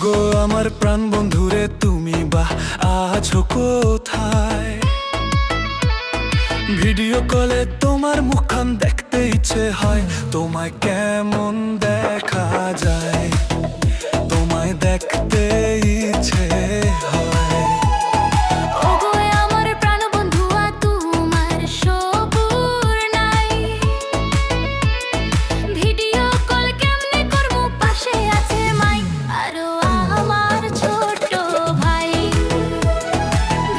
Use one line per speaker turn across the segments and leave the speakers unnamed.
ওগো আমার প্রাণ বন্ধুরে তুমি বা আছো কোথায়? ভিডিও কলে তোমার মুখখান দেখতে ইচ্ছে হয়। তোমায় কেমন দেখা যায়, তোমায় দেখতে ইচ্ছে হয়।
ওগো আমার প্রাণ বন্ধু তোমার সবুর নাই। ভিডিও কল কেমনে করবো, পাশে আছে মাই আরো আমার ছোট ভাই।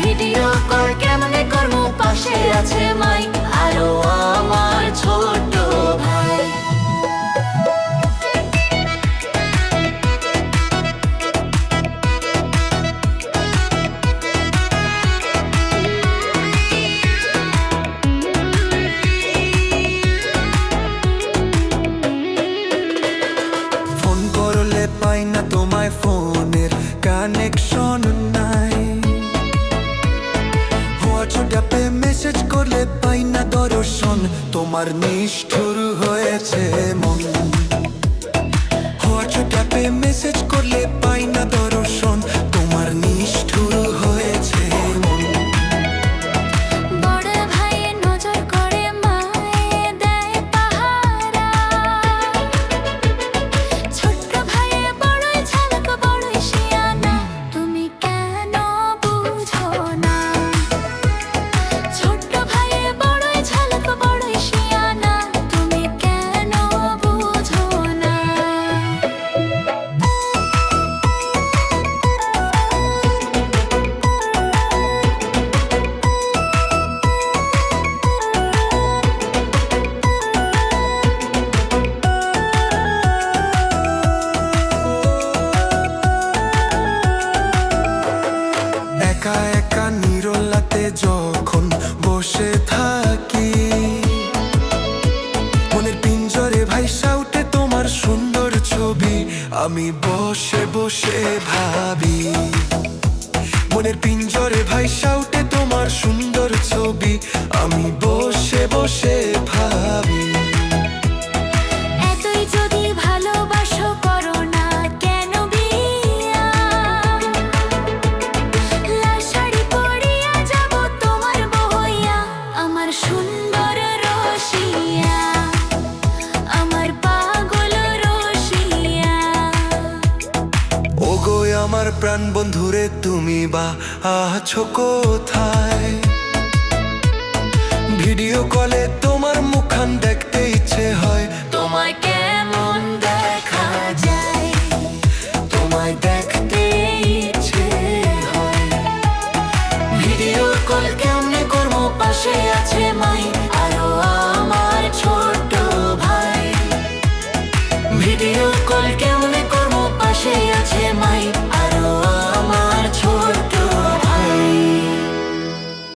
ভিডিও কল কেমনে করবো, পাশে আছে মাই আরো আমার ছোট ভাই।
ফোন করলে পাই না তোমায়, ফোনের কানেকশন নাই। হোয়াটসঅ্যাপে মেসেজ করলে পাই না দর্শন, তোমার নিষ্ঠুর হয়েছে মন। হোয়াটসঅ্যাপে মেসেজ করলে পাই না দর্শন, তোমার নিষ্ঠুর হয়েছে মন।
বড় ভাই নজর করে মায়ে দেয় পাহারা। ছোট্ট ভাই বড়ই ঝালক, বড়ই শিয়ানা, তুমি কেন বুঝো না? ছোট্ট ভাই বড়ই ঝালক, বড়ই শিয়ানা, তুমি কেন বুঝো না?
একা একা নিরলাতে যখন বসে থাকি, মনের পিঞ্জরে ভাইসা উঠে তোমার সুন্দর ছবি। আমি বসে বসে ভাবি, মনের পিঞ্জরে ভাইসা উঠে তোমার সুন্দর ছবি। আমি বসে বসে ভাবি,
এতই যদি ভালোবাসো করো না কেন বিয়া? লাল শাড়ি পরিয়া যাব তোমার বহইয়া, আমার সুন্দর রসিয়া, আমার পাগল রসিয়া।
ওগো আমার প্রাণ বন্ধুরে তুমি বা আছো কোথায়? ভিডিও কলে তোমার মুখখান দেখতে ইচ্ছে হয়।
তোমায় কেমন দেখা যায়,
তোমায় দেখতে ইচ্ছে হয়।
ভিডিও কল কেমনে করবো, পাশে আছে মাই